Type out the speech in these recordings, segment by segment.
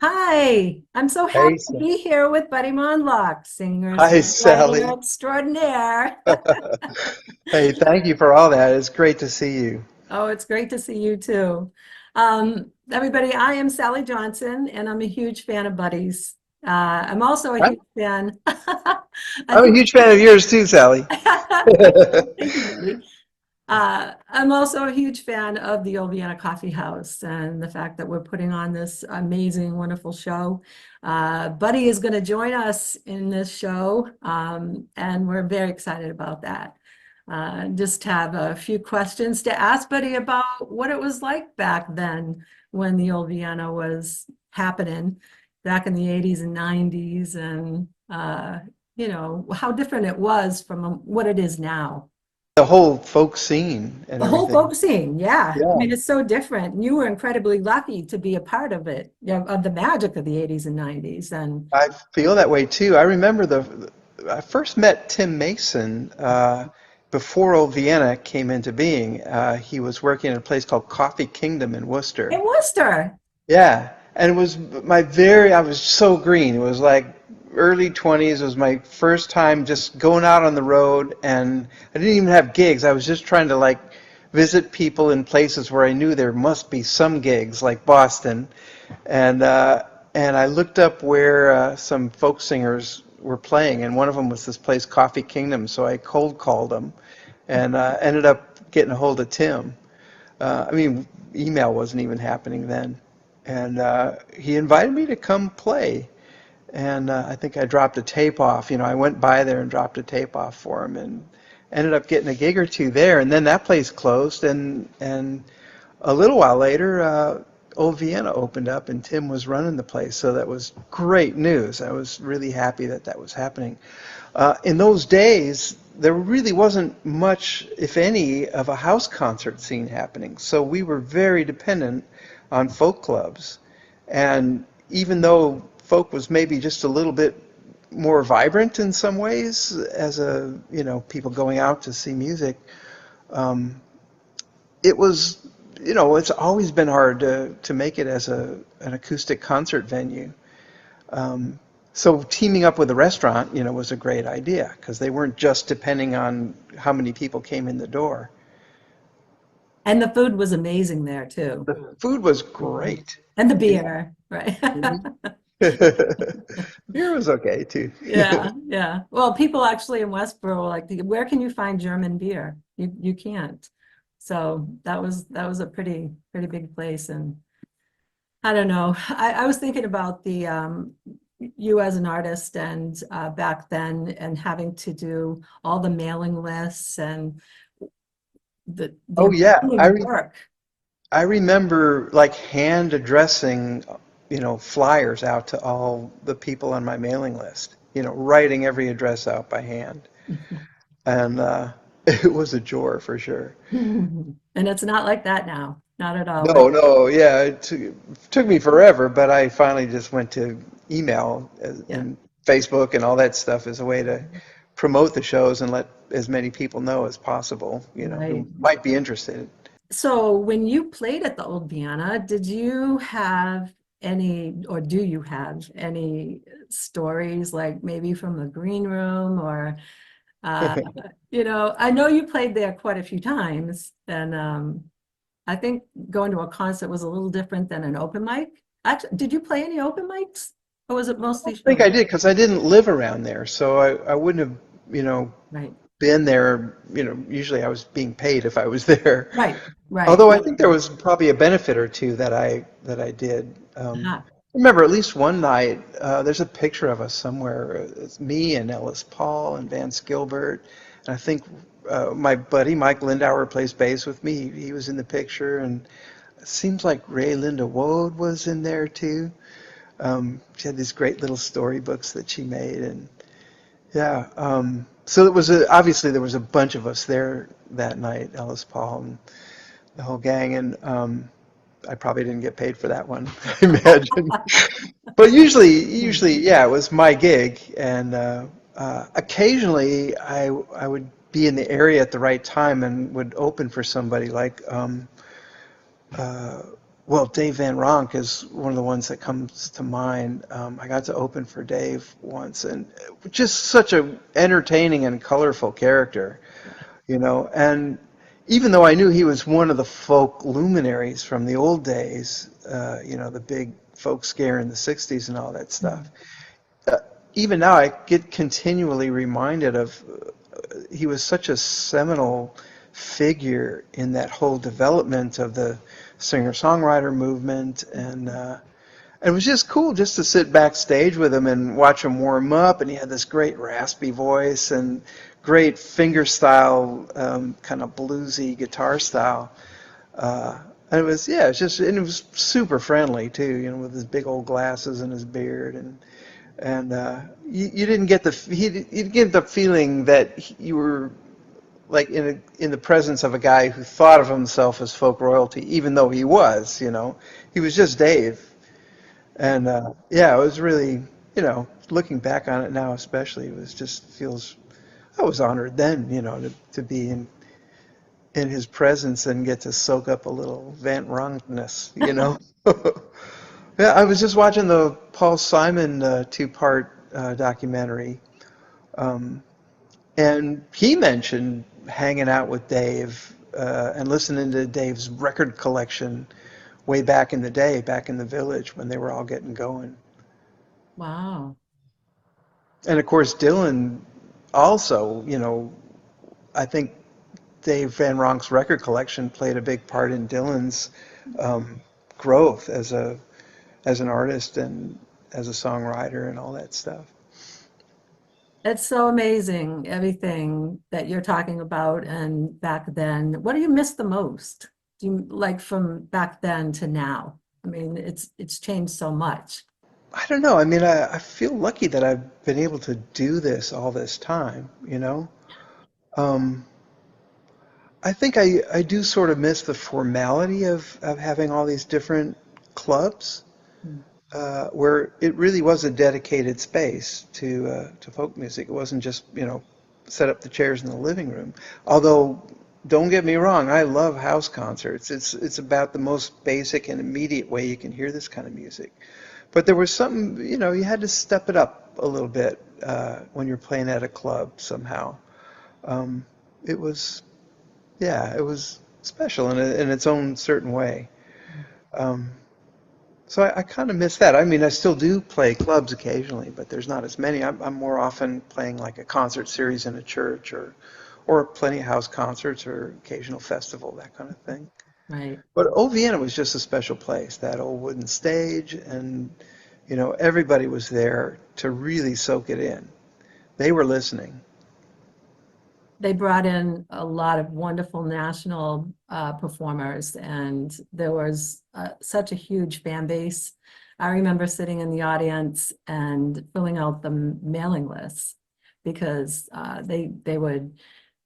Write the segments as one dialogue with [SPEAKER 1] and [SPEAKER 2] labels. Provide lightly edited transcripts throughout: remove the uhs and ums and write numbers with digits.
[SPEAKER 1] Hi, I'm so happy
[SPEAKER 2] Hey,
[SPEAKER 1] to be here with Buddy Mondlock, singer,
[SPEAKER 2] hi,
[SPEAKER 1] songwriter
[SPEAKER 2] Sally.
[SPEAKER 1] extraordinaire.
[SPEAKER 2] Hey, thank you for all that. It's great to see you.
[SPEAKER 1] Oh, it's great to see you too. Everybody, I am Sally Johnson, and I'm a huge fan of Buddy's. I'm also a
[SPEAKER 2] I'm,
[SPEAKER 1] huge fan. I
[SPEAKER 2] I'm a
[SPEAKER 1] think.
[SPEAKER 2] huge fan of yours too, Sally.
[SPEAKER 1] Thank you, Buddy. I'm also a huge fan of the old Vienna Coffee House and the fact that we're putting on this amazing, wonderful show. Buddy is going to join us in this show, and we're very excited about that. Just have a few questions to ask Buddy about what it was like back then when the old Vienna was happening back in the 80s and 90s, and how different it was from what it is now.
[SPEAKER 2] The whole folk scene and
[SPEAKER 1] The whole
[SPEAKER 2] everything.
[SPEAKER 1] folk scene, yeah. I
[SPEAKER 2] Yeah,
[SPEAKER 1] mean, it's so different. And you were incredibly lucky to be a part of it, of the magic of the 80s and 90s. And
[SPEAKER 2] I feel that way too. I remember I first met Tim Mason before Old Vienna came into being. He was working at a place called Coffee Kingdom in
[SPEAKER 1] in
[SPEAKER 2] Worcester.
[SPEAKER 1] Worcester,
[SPEAKER 2] Yeah, and it was I was so green. It was like early 20s. It was my first time just going out on the road, and I didn't even have gigs. I was just trying to like visit people in places where I knew there must be some gigs, like Boston. And and I looked up where some folk singers were playing, and one of them was this place, Coffee Kingdom. So I cold called them, and ended up getting a hold of Tim. I mean, email wasn't even happening then. And he invited me to come play. And I think I dropped a tape off. I went by there and dropped a tape off for him and ended up getting a gig or two there. And then that place closed. And a little while later, Old Vienna opened up and Tim was running the place. So that was great news. I was really happy that that was happening. In those days, there really wasn't much, if any, of a house concert scene happening. So we were very dependent on folk clubs. And even though folk was maybe just a little bit more vibrant in some ways, as people going out to see music, um, it was, it's always been hard to make it as an acoustic concert venue. Um, so teaming up with a restaurant, was a great idea because they weren't just depending on how many people came in the door.
[SPEAKER 1] and the food was amazing there too.
[SPEAKER 2] The food was great.
[SPEAKER 1] And the
[SPEAKER 2] Yeah.
[SPEAKER 1] beer, right?
[SPEAKER 2] Mhm. Beer was okay too.
[SPEAKER 1] Yeah, yeah. Well, people actually in Westboro were like, where can you find German beer? You can't. So that was a pretty big place. And I don't know. I was thinking about the you as an artist and back then and having to do all the mailing lists and the
[SPEAKER 2] Oh yeah,
[SPEAKER 1] amazing work.
[SPEAKER 2] I remember like hand addressing, flyers out to all the people on my mailing list. Writing every address out by hand, and it was a chore for sure.
[SPEAKER 1] And it's not like that now. Not at all.
[SPEAKER 2] No, no, yeah, took me forever, but I finally just went to email
[SPEAKER 1] Yeah,
[SPEAKER 2] and Facebook and all that stuff as a way to promote the shows and let as many people know as possible,
[SPEAKER 1] right.
[SPEAKER 2] who might be interested.
[SPEAKER 1] So when you played at the Old Vienna, did you have any, or do you have any stories like maybe from the green room or uh, I know you played there quite a few times, and I think going to a concert was a little different than an open mic. Actually, did you play any open mics, or was it
[SPEAKER 2] I
[SPEAKER 1] mostly
[SPEAKER 2] think
[SPEAKER 1] shows?
[SPEAKER 2] I did because I didn't live around there, so I wouldn't have,
[SPEAKER 1] Right,
[SPEAKER 2] been there. Usually I was being paid if I was there.
[SPEAKER 1] right, right.
[SPEAKER 2] Although I think there was probably a benefit or two that I did.
[SPEAKER 1] Ah,
[SPEAKER 2] I remember at least one night. There's a picture of us somewhere. It's me and Ellis Paul and Vance Gilbert, and I think my buddy Mike Lindauer plays bass with me. He was in the picture, and it seems like Ray Linda Woad was in there too. She had these great little storybooks that she made, and yeah. So it was obviously there was a bunch of us there that night. Ellis Paul and the whole gang, and I probably didn't get paid for that one, I imagine. But usually, yeah, it was my gig, and occasionally I would be in the area at the right time and would open for somebody like Well, Dave Van Ronk is one of the ones that comes to mind. I got to open for Dave once, and just such a entertaining and colorful character, you know. And even though I knew he was one of the folk luminaries from the old days, you know, the big folk scare in the '60s and all that stuff, uh, even now I get continually reminded of he was such a seminal figure in that whole development of the singer-songwriter movement, and it was just cool just to sit backstage with him and watch him warm up. And he had this great raspy voice and great finger style, kind of bluesy guitar style. And it was, yeah, it's just, and it was super friendly too, you know, with his big old glasses and his beard, and you didn't get you didn't get the feeling that you were like in the presence of a guy who thought of himself as folk royalty, even though he was, you know, he was just Dave. And yeah, it was really, you know, looking back on it now, especially, it was just feels. I was honored then, you know, to be in his presence and get to soak up a little Van Ronkness, you know. Yeah, I was just watching the Paul Simon two-part documentary, um, and he mentioned hanging out with Dave and listening to Dave's record collection way back in the day, back in the Village when they were all getting going.
[SPEAKER 1] Wow.
[SPEAKER 2] And of course, Dylan also, you know, I think Dave Van Ronk's record collection played a big part in Dylan's um, growth as an artist and as a songwriter and all that stuff.
[SPEAKER 1] It's so amazing, everything that you're talking about and back then. What do you miss the most? Do you like from back then to now? I mean, it's changed so much.
[SPEAKER 2] I don't know. I mean, I feel lucky that I've been able to do this all this time, you know? Um, I think I do sort of miss the formality of having all these different clubs
[SPEAKER 1] Mm.
[SPEAKER 2] where it really was a dedicated space to folk music. It wasn't just, you know, set up the chairs in the living room. Although, don't get me wrong, I love house concerts. It's about the most basic and immediate way you can hear this kind of music. But there was something, you know, you had to step it up a little bit when you're playing at a club somehow. Um, it was, yeah, it was special in its own certain way. Um, so I kind of miss that. I mean, I still do play clubs occasionally, but there's not as many. I'm more often playing like a concert series in a church or plenty of house concerts or occasional festival, that kind of thing.
[SPEAKER 1] Right.
[SPEAKER 2] But Old Vienna was just a special place, that old wooden stage, and you know, everybody was there to really soak it in. They were listening.
[SPEAKER 1] They brought in a lot of wonderful national performers, and there was such a huge fan base. I remember sitting in the audience and filling out the mailing lists because they would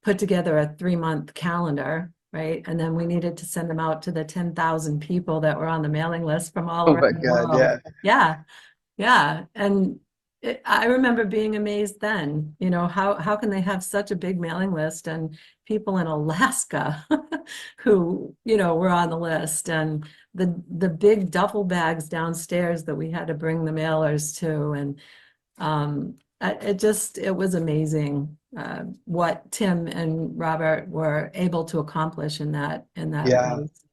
[SPEAKER 1] put together a 3-month calendar, right? And then we needed to send them out to the 10,000 people that were on the mailing list from all
[SPEAKER 2] Oh
[SPEAKER 1] around
[SPEAKER 2] my
[SPEAKER 1] the
[SPEAKER 2] God,
[SPEAKER 1] world.
[SPEAKER 2] yeah.
[SPEAKER 1] Yeah, yeah, and I remember being amazed then, you know, how can they have such a big mailing list and people in Alaska who, you know, were on the list and the big duffel bags downstairs that we had to bring the mailers to and it was amazing what Tim and Robert were able to accomplish in that
[SPEAKER 2] Yeah.
[SPEAKER 1] place.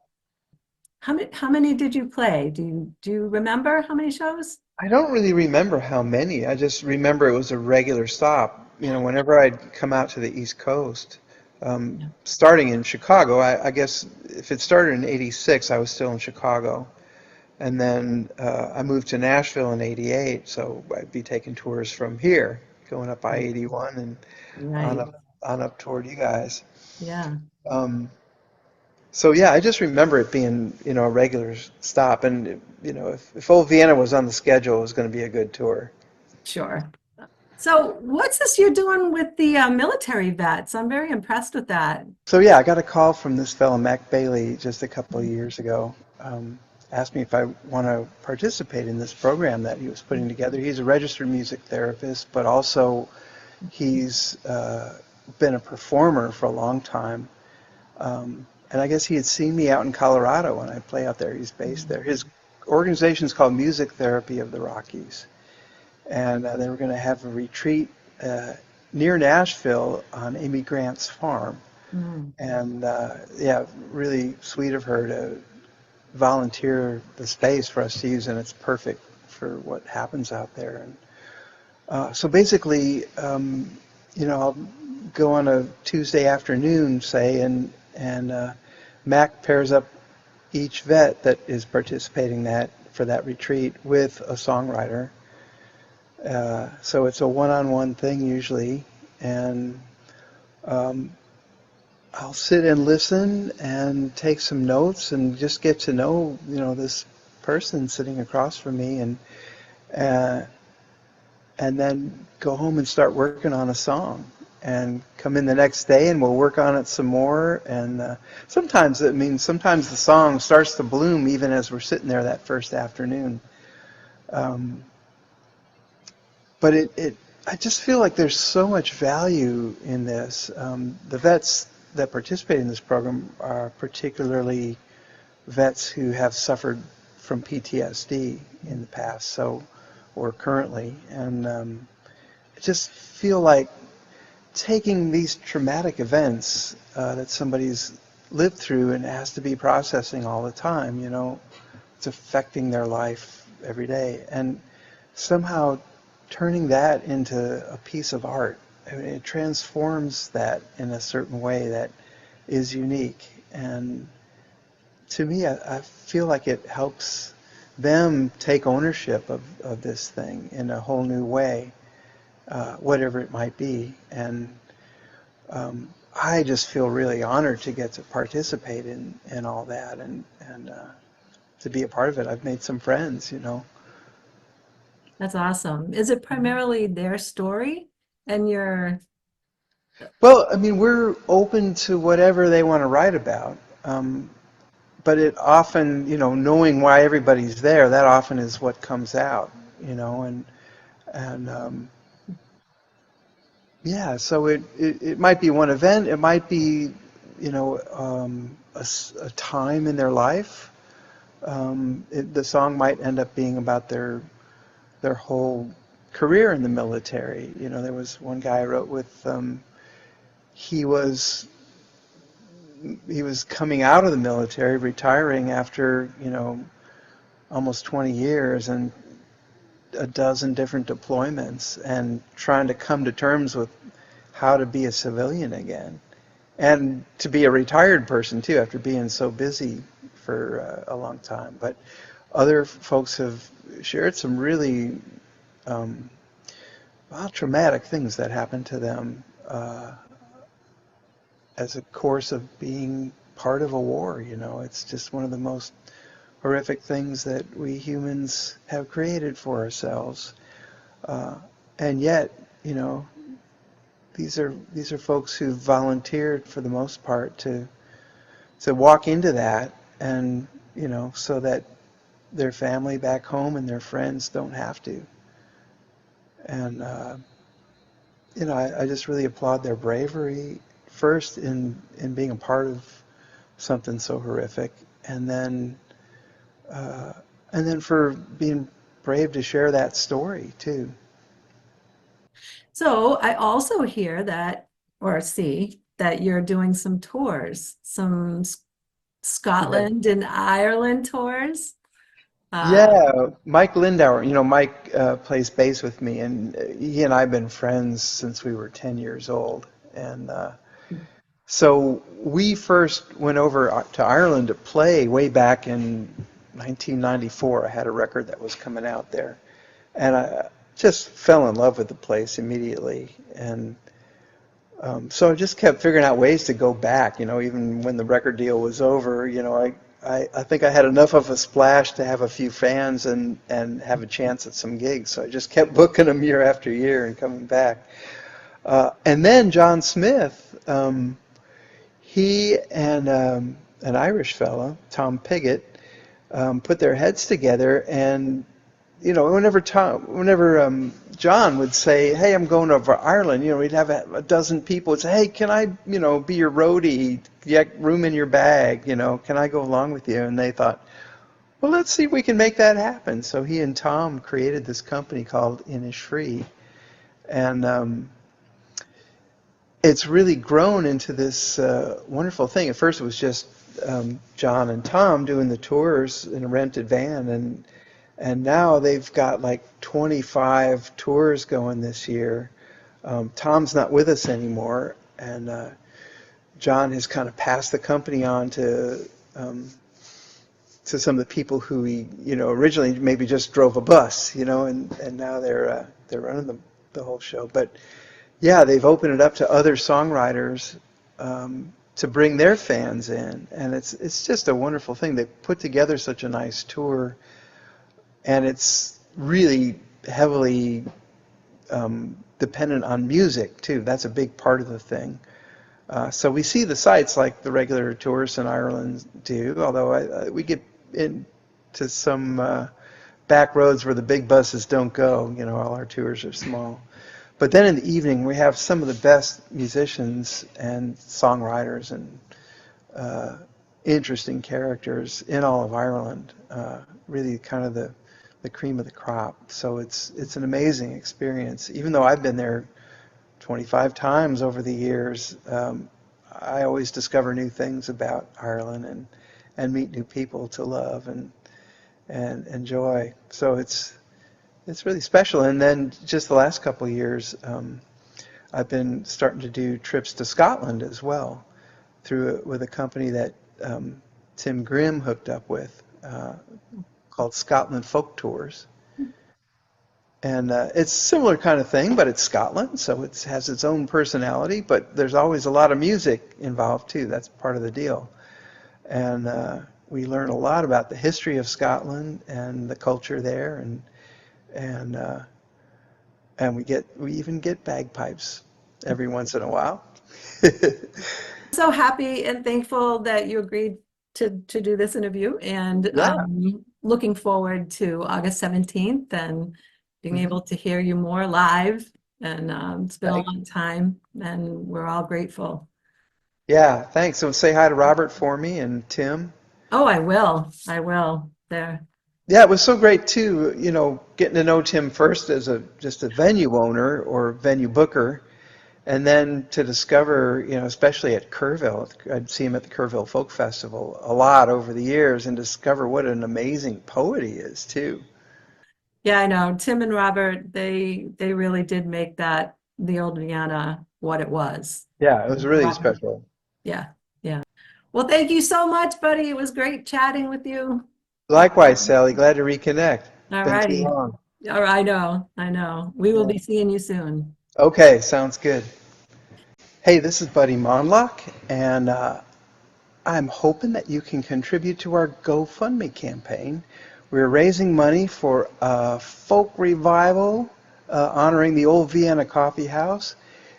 [SPEAKER 1] How many did you play? Do you remember how many shows?
[SPEAKER 2] I don't really remember how many. I just remember it was a regular stop. You know, whenever I'd come out to the East Coast,
[SPEAKER 1] Yeah.
[SPEAKER 2] starting in Chicago, I guess if it started in '86, I was still in Chicago. And then I moved to Nashville in '88, so I'd be taking tours from here, going up I-81 and
[SPEAKER 1] Right.
[SPEAKER 2] on up toward you guys.
[SPEAKER 1] Yeah,
[SPEAKER 2] Um, so yeah, I just remember it being, you know, a regular stop, and you know, if Old Vienna was on the schedule, it was going to be a good tour.
[SPEAKER 1] sure. So what's this you're doing with the military vets? I'm very impressed with that.
[SPEAKER 2] So yeah, I got a call from this fellow Mac Bailey just a couple of years ago. Asked me if I want to participate in this program that he was putting together. He's a registered music therapist, but also he's been a performer for a long time. and I guess he had seen me out in Colorado when I play out there. He's based there. His organization is called Music Therapy of the Rockies, and they were going to have a retreat uh, near Nashville on Amy Grant's farm.
[SPEAKER 1] Mm.
[SPEAKER 2] And yeah, really sweet of her to volunteer the space for us to use, and it's perfect for what happens out there. And so basically, I'll go on a Tuesday afternoon, say, and Mac pairs up each vet that is participating that for that retreat with a songwriter. So it's a one-on-one thing usually, and um, I'll sit and listen and take some notes and just get to know, this person sitting across from me, uh, and then go home and start working on a song and come in the next day and we'll work on it some more. And sometimes the song starts to bloom even as we're sitting there that first afternoon. Um, but I just feel like there's so much value in this. The vets that participate in this program are particularly vets who have suffered from PTSD in the past, or currently, and I just feel like taking these traumatic events that somebody's lived through and has to be processing all the time, it's affecting their life every day, and somehow turning that into a piece of art. I mean, it transforms that in a certain way that is unique. And to me, I feel like it helps them take ownership of this thing in a whole new way, whatever it might be. And I just feel really honored to get to participate in all that and to be a part of it. I've made some friends.
[SPEAKER 1] That's awesome. Is it primarily their story and your,
[SPEAKER 2] Well, I mean, we're open to whatever they want to write about. But it often, knowing why everybody's there, that often is what comes out, and yeah, so it might be one event, it might be, a time in their life. The song might end up being about their whole career in the military. There was one guy I wrote with, he was he was coming out of the military, retiring after, almost 20 years and a dozen different deployments, and trying to come to terms with how to be a civilian again and to be a retired person too after being so busy for a long time. But other folks have shared some really traumatic things that happened to them as a course of being part of a war. It's just one of the most horrific things that we humans have created for ourselves. Uh, and yet, these are folks who volunteered for the most part to walk into that, and so that their family back home and their friends don't have to. And I just really applaud their bravery first in being a part of something so horrific, and then uh, for being brave to share that story too.
[SPEAKER 1] so I also hear that, or see that you're doing some tours, some
[SPEAKER 2] Yeah.
[SPEAKER 1] Scotland and Ireland tours. Uh,
[SPEAKER 2] Yeah, Mike Lindauer, Mike plays bass with me, and he and I have been friends since we were 10 years old. And so we first went over to Ireland to play way back in 1994. I had a record that was coming out there, and I just fell in love with the place immediately. And so I just kept figuring out ways to go back, even when the record deal was over. I think I had enough of a splash to have a few fans and have a chance at some gigs. So I just kept booking them year after year and coming back. And then John Smith, he and an Irish fellow, Tom Pigott, put their heads together and whenever John would say, "Hey, I'm going over to Ireland," we'd have a dozen people would say, "Hey, can I, be your roadie? Get room in your bag? Can I go along with you?" And they thought, well, let's see if we can make that happen. So he and Tom created this company called Innisfree, and it's really grown into this wonderful thing. At first, it was just John and Tom doing the tours in a rented van, and now they've got like 25 tours going this year. Tom's not with us anymore, and John has kind of passed the company on to some of the people who he, originally maybe just drove a bus, and now they're running the whole show. But yeah, they've opened it up to other songwriters to bring their fans in, and it's just a wonderful thing. They put together such a nice tour, and it's really heavily dependent on music too. That's a big part of the thing. So we see the sights like the regular tourists in Ireland do, although we get into some back roads where the big buses don't go. All our tours are small. But then in the evening, we have some of the best musicians and songwriters and interesting characters in all of Ireland. Really kind of the cream of the crop. So it's an amazing experience. Even though I've been there 25 times over the years, I always discover new things about Ireland and meet new people to love and enjoy. So it's really special. And then just the last couple of years, I've been starting to do trips to Scotland as well with a company that Tim Grimm hooked up with called Scotland Folk Tours. And it's a similar kind of thing, but it's Scotland, so it has its own personality, but there's always a lot of music involved too. That's part of the deal. And we learn a lot about the history of Scotland and the culture there, and we even get bagpipes every once in a while.
[SPEAKER 1] So happy and thankful that you agreed to do this interview, and
[SPEAKER 2] Yeah.
[SPEAKER 1] looking forward to August 17th and being
[SPEAKER 2] Mhm.
[SPEAKER 1] able to hear you more live. And it's been a
[SPEAKER 2] Thank-
[SPEAKER 1] long time, and we're all grateful.
[SPEAKER 2] Yeah, thanks. So say hi to Robert for me and Tim.
[SPEAKER 1] Oh, I will. I will. There.
[SPEAKER 2] Yeah, it was so great too, getting to know Tim first as just a venue owner or venue booker, and then to discover, especially at Kerrville, I'd see him at the Kerrville Folk Festival a lot over the years, and discover what an amazing poet he is too.
[SPEAKER 1] Yeah, I know. Tim and Robert, they really did make the old Vienna what it was.
[SPEAKER 2] Yeah, it was really
[SPEAKER 1] Robert.
[SPEAKER 2] special.
[SPEAKER 1] Yeah, yeah. Well, thank you so much, buddy. It was great chatting with you.
[SPEAKER 2] Likewise, Sally, glad to reconnect.
[SPEAKER 1] All
[SPEAKER 2] Been too
[SPEAKER 1] righty.
[SPEAKER 2] long.
[SPEAKER 1] All right, I know, I know. We will
[SPEAKER 2] Yeah.
[SPEAKER 1] be seeing you soon.
[SPEAKER 2] Okay, sounds good. Hey, this is Buddy Mondlock, and I'm hoping that you can contribute to our GoFundMe campaign. We're raising money for a folk revival honoring the old Vienna Coffeehouse.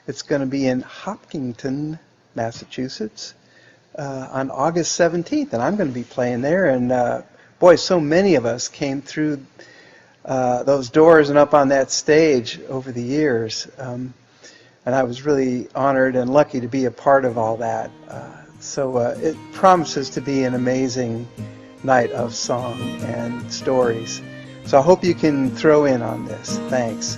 [SPEAKER 2] It's going to be in Hopkinton, Massachusetts, on August 17th, and I'm going to be playing there. And boy, so many of us came through those doors and up on that stage over the years. And I was really honored and lucky to be a part of all that. So it promises to be an amazing night of song and stories. So I hope you can throw in on this. Thanks.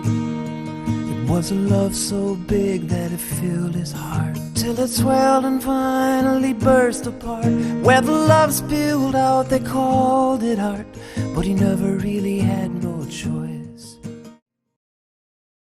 [SPEAKER 3] It was a love so big that it filled his heart, till it swelled and finally burst apart. Where the love spilled out, they called it art, but he never really had no choice.